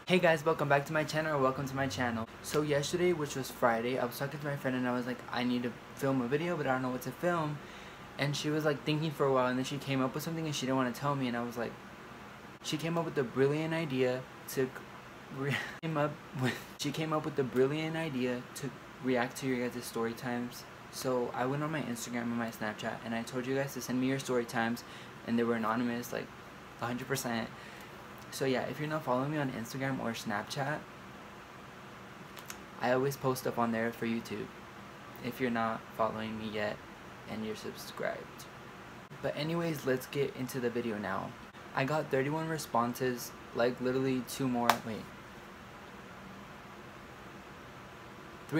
Hey guys, welcome back to my channel, or welcome to my channel. So yesterday, which was Friday, I was talking to my friend and I was like, I need to film a video, but I don't know what to film. And she was like thinking for a while, and then she came up with something and she didn't want to tell me, and I was like, she came up with the brilliant idea to react to your guys' story times. So I went on my Instagram and my Snapchat and I told you guys to send me your story times, and they were anonymous, like 100%. So yeah, if you're not following me on Instagram or Snapchat, I always post stuff on there for YouTube, if you're not following me yet and you're subscribed. But anyways, let's get into the video now. I got 31 responses, like literally 3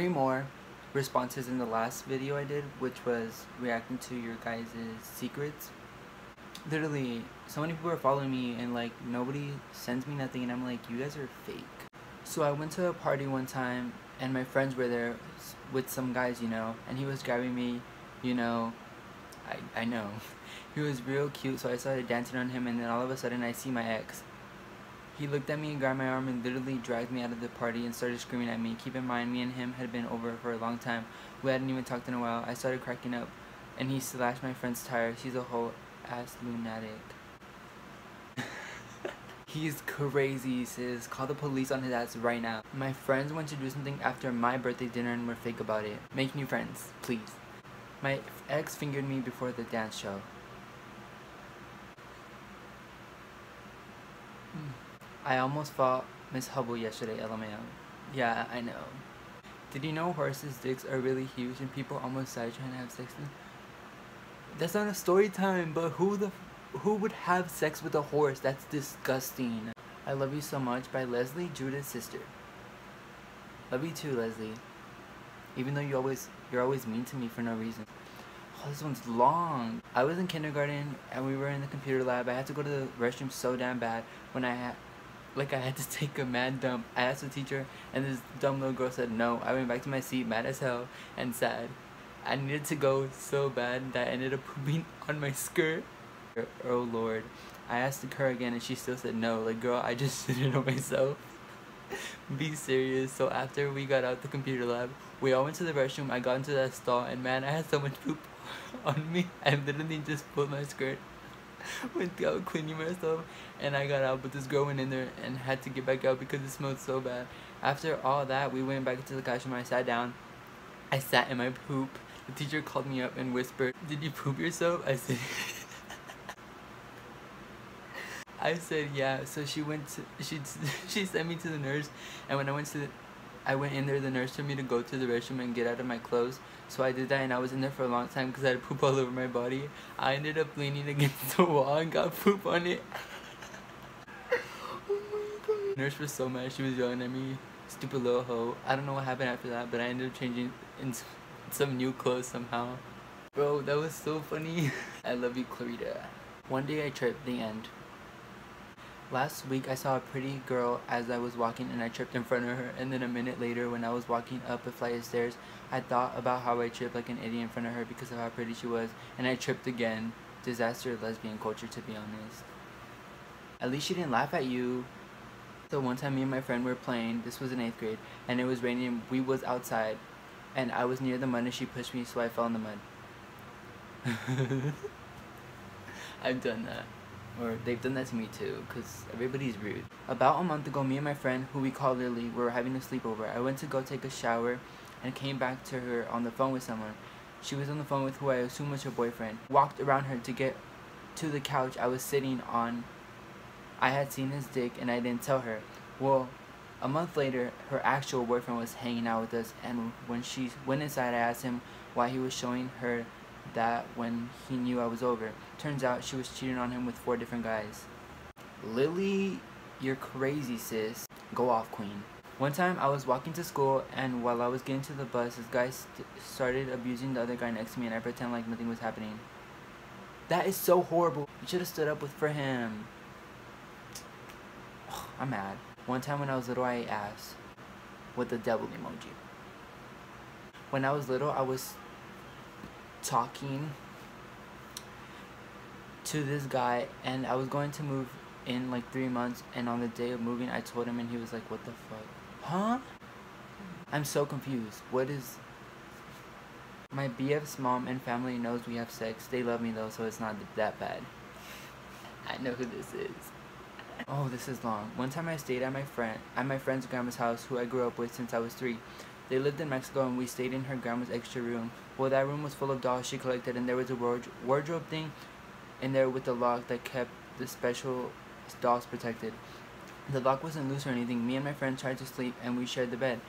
more responses in the last video I did, which was reacting to your guys' secrets. Literally, so many people are following me and like nobody sends me nothing, and I'm like, you guys are fake. So I went to a party one time and my friends were there with some guys, you know, and he was grabbing me, you know, I know. He was real cute, so I started dancing on him, and then all of a sudden I see my ex. He looked at me and grabbed my arm and literally dragged me out of the party and started screaming at me. Keep in mind, me and him had been over for a long time. We hadn't even talked in a while. I started cracking up and he slashed my friend's tire. She's a whole ass lunatic. He's crazy, sis. Call the police on his ass right now. My friends went to do something after my birthday dinner and were fake about it. Make new friends, please. My ex fingered me before the dance show. I almost fought Miss Hubble yesterday, LMAO. Yeah, I know. Did you know horses' dicks are really huge and people almost died trying to have sex with them? That's not a story time, but who would have sex with a horse? That's disgusting. I Love You So Much by Leslie, Judah's sister. Love you too, Leslie. Even though you're always mean to me for no reason. Oh, this one's long. I was in kindergarten and we were in the computer lab. I had to go to the restroom so damn bad when I had to take a mad dump. I asked the teacher and this dumb little girl said no. I went back to my seat mad as hell and sad. I needed to go so bad that I ended up pooping on my skirt. Oh lord. I asked her again and she still said no. Like, girl, I just did it on myself. Be serious. So after we got out the computer lab, we all went to the restroom. I got into that stall and man, I had so much poop on me. I literally just pulled my skirt without cleaning myself, and I got out, but this girl went in there and had to get back out because it smelled so bad. After all that, we went back into the classroom. I sat down. I sat in my poop. The teacher called me up and whispered, "Did you poop yourself?" I said I said yeah. So she sent me to the nurse, and when I went in there, the nurse told me to go to the restroom and get out of my clothes. So I did that, and I was in there for a long time because I had poop all over my body. I ended up leaning against the wall and got poop on it. Oh my god. The nurse was so mad. She was yelling at me, "Stupid little hoe." I don't know what happened after that, but I ended up changing into some new clothes somehow. Bro, that was so funny. I love you, Clarita. One day I tripped. The end. Last week I saw a pretty girl as I was walking and I tripped in front of her, and then a minute later when I was walking up a flight of stairs, I thought about how I tripped like an idiot in front of her because of how pretty she was, and I tripped again. Disaster of lesbian culture, to be honest. At least she didn't laugh at you. So one time me and my friend were playing, this was in 8th grade, and it was raining and we was outside, and I was near the mud and she pushed me, so I fell in the mud. I've done that. Or they've done that to me too, because everybody's rude. About a month ago, me and my friend, who we call Lily, were having a sleepover. I went to go take a shower and came back to her on the phone with someone. She was on the phone with who I assume was her boyfriend. Walked around her to get to the couch I was sitting on. I had seen his dick and I didn't tell her. Well, a month later, her actual boyfriend was hanging out with us, and when she went inside, I asked him why he was showing her that when he knew I was over. Turns out she was cheating on him with 4 different guys. Lily, you're crazy, sis. Go off, queen. One time I was walking to school, and while I was getting to the bus, this guy started abusing the other guy next to me, and I pretend like nothing was happening. That is so horrible. You should have stood up for him. Ugh, I'm mad. One time when I was little, I ate ass with the devil emoji. When I was little, I was talking to this guy and I was going to move in like 3 months, and on the day of moving I told him and he was like, what the fuck? Huh? I'm so confused. What is... My BF's mom and family knows we have sex. They love me though, so it's not that bad. I know who this is. Oh, this is long. One time I stayed at my friend's grandma's house, who I grew up with since I was 3. They lived in Mexico and we stayed in her grandma's extra room. Well, that room was full of dolls she collected, and there was a wardrobe thing in there with a lock that kept the special dolls protected. The lock wasn't loose or anything. Me and my friend tried to sleep and we shared the bed.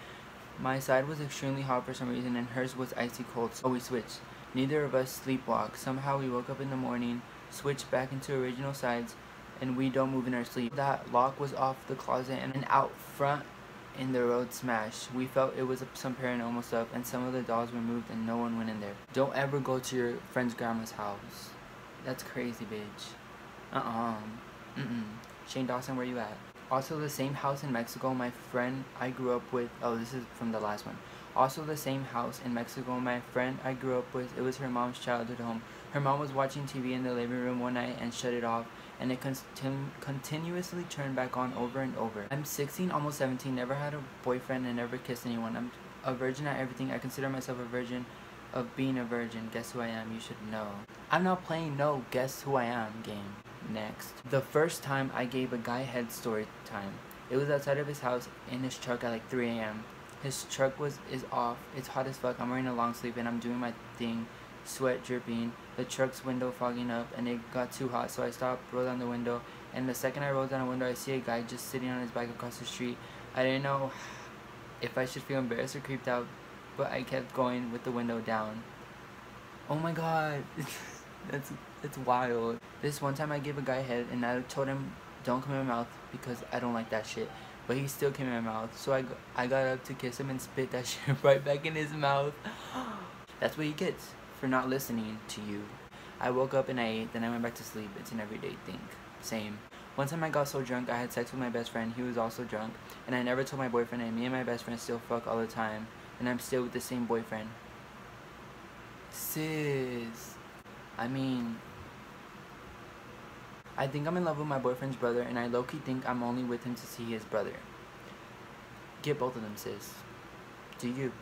My side was extremely hot for some reason and hers was icy cold, so we switched. Neither of us sleepwalked. Somehow we woke up in the morning, switched back into original sides, and we don't move in our sleep. That lock was off the closet and out front in the road smashed. We felt it was some paranormal stuff, and some of the dolls were moved and no one went in there. Don't ever go to your friend's grandma's house. That's crazy, bitch. Shane Dawson, where you at? Also, the same house in Mexico my friend I grew up with... Oh, this is from the last one. Also, the same house in Mexico my friend I grew up with, it was her mom's childhood home. Her mom was watching TV in the living room one night and shut it off, and it continuously turned back on over and over. I'm 16, almost 17, never had a boyfriend and never kissed anyone. I'm a virgin at everything. I consider myself a virgin of being a virgin. Guess who I am? You should know. I'm not playing no guess who I am game. Next. The first time I gave a guy head story time. It was outside of his house in his truck at like 3 a.m. His truck is off. It's hot as fuck. I'm wearing a long sleeve and I'm doing my thing. Sweat dripping. The truck's window fogging up and it got too hot, so I stopped, rolled down the window, and the second I rolled down the window I see a guy just sitting on his bike across the street. I didn't know if I should feel embarrassed or creeped out, but I kept going with the window down. Oh my god. That's wild. This one time I gave a guy head and I told him don't come in my mouth because I don't like that shit. But he still came in my mouth, so I got up to kiss him and spit that shit right back in his mouth. That's what he gets for not listening to you. I woke up and I ate, then I went back to sleep. It's an everyday thing. Same. One time I got so drunk I had sex with my best friend. He was also drunk, and I never told my boyfriend, and me and my best friend still fuck all the time, and I'm still with the same boyfriend. Sis. I mean, I think I'm in love with my boyfriend's brother, and I low-key think I'm only with him to see his brother. Get both of them, sis. Do you?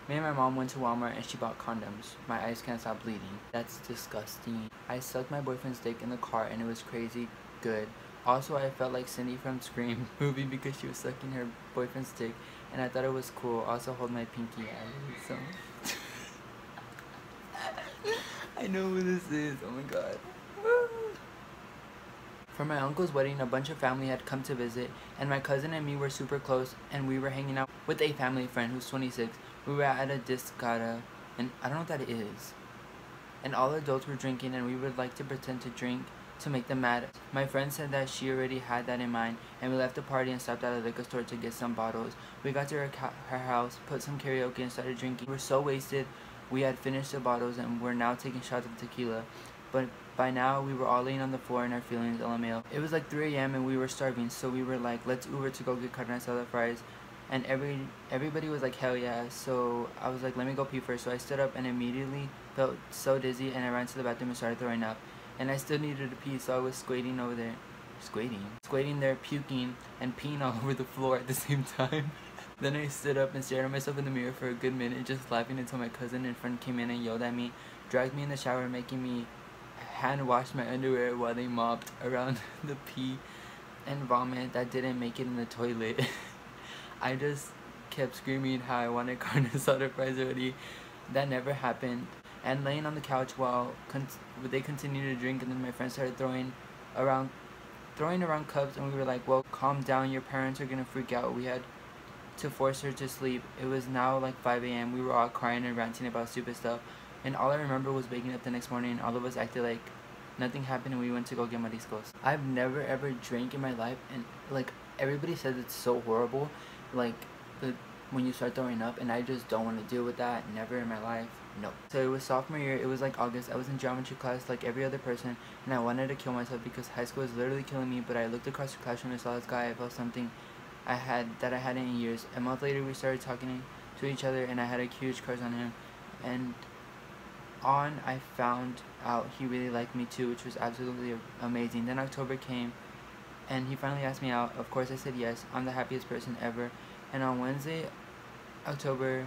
Me and my mom went to Walmart and she bought condoms. My eyes can't stop bleeding. That's disgusting. I sucked my boyfriend's dick in the car and it was crazy good. Also, I felt like Cindy from Scream movie because she was sucking her boyfriend's dick, and I thought it was cool. Also, hold my pinky out. So I know who this is. Oh my god. For my uncle's wedding, a bunch of family had come to visit, and my cousin and me were super close, and we were hanging out with a family friend who's 26. We were at a discada, and I don't know what that is. And all adults were drinking, and we would like to pretend to drink to make them mad. My friend said that she already had that in mind, and we left the party and stopped at a liquor store to get some bottles. We got to her house, put some karaoke, and started drinking. We were so wasted, we had finished the bottles, and were now taking shots of tequila. But by now, we were all laying on the floor in our feelings, LMAO. It was like 3 a.m. and we were starving, so we were like, let's Uber to go get carne asada fries. And everybody was like, hell yeah. So I was like, let me go pee first. So I stood up and immediately felt so dizzy, and I ran to the bathroom and started throwing up. And I still needed to pee, so I was squatting over there. Squatting there, puking and peeing all over the floor at the same time. Then I stood up and stared at myself in the mirror for a good minute, just laughing until my cousin and friend came in and yelled at me, dragged me in the shower, making me hand wash my underwear while they mopped around the pee and vomit that didn't make it in the toilet. I just kept screaming how I wanted carne asada fries already. That never happened. And laying on the couch while they continued to drink, and then my friends started throwing around cups, and we were like, well, calm down, your parents are gonna freak out. We had to force her to sleep. It was now like 5 a.m. We were all crying and ranting about stupid stuff, and all I remember was waking up the next morning and all of us acted like nothing happened, and we went to go get mariscos. I've never ever drank in my life, and like everybody says it's so horrible, like when you start throwing up, and I just don't want to deal with that. Never in my life. No. So it was sophomore year, it was like August. I was in geometry class like every other person, and I wanted to kill myself because high school was literally killing me, but I looked across the classroom and saw this guy. I felt something I hadn't in years. A month later we started talking to each other, and I had a huge crush on him, and I found out he really liked me too, which was absolutely amazing. Then October came, and he finally asked me out. Of course I said yes. I'm the happiest person ever. And on Wednesday, October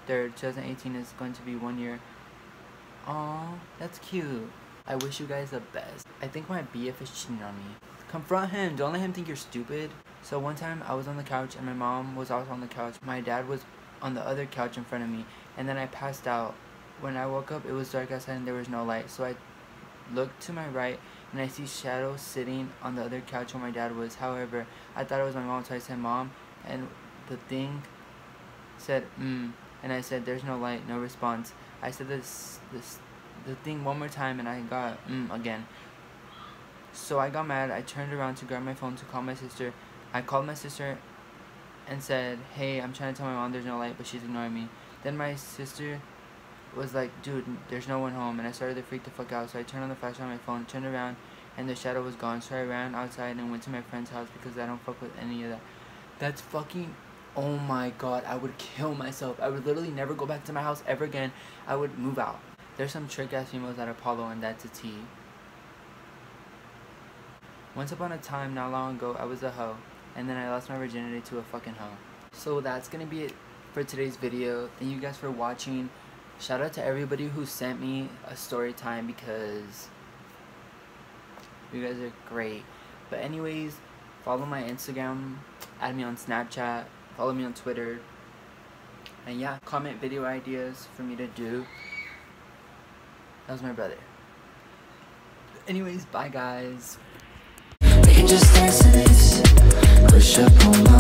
3rd, 2018 is going to be 1 year. Aw, that's cute. I wish you guys the best. I think my BF is cheating on me. Confront him. Don't let him think you're stupid. So one time I was on the couch and my mom was also on the couch. My dad was on the other couch in front of me, and then I passed out. When I woke up, it was dark outside and there was no light. So I looked to my right and I see shadows sitting on the other couch where my dad was. However, I thought it was my mom, so I said mom, and the thing said and I said there's no light, no response. I said the thing one more time and I got again. So I got mad. I turned around to grab my phone to call my sister. I called my sister and said, hey, I'm trying to tell my mom there's no light, but she's ignoring me. Then my sister was like, dude, there's no one home, and I started to freak the fuck out. So I turned on the flashlight on my phone, turned around, and the shadow was gone. So I ran outside and went to my friend's house because I don't fuck with any of that. That's fucking, oh my god, I would kill myself. I would literally never go back to my house ever again. I would move out. There's some trick ass females at Apollo, and that's a T. Once upon a time, not long ago, I was a hoe, and then I lost my virginity to a fucking hoe. So that's gonna be it for today's video. Thank you guys for watching. Shout out to everybody who sent me a story time because you guys are great. But anyways, follow my Instagram, add me on Snapchat, follow me on Twitter, and yeah, comment video ideas for me to do. That was my brother. Anyways, bye guys. We can just dance to this. Push up on my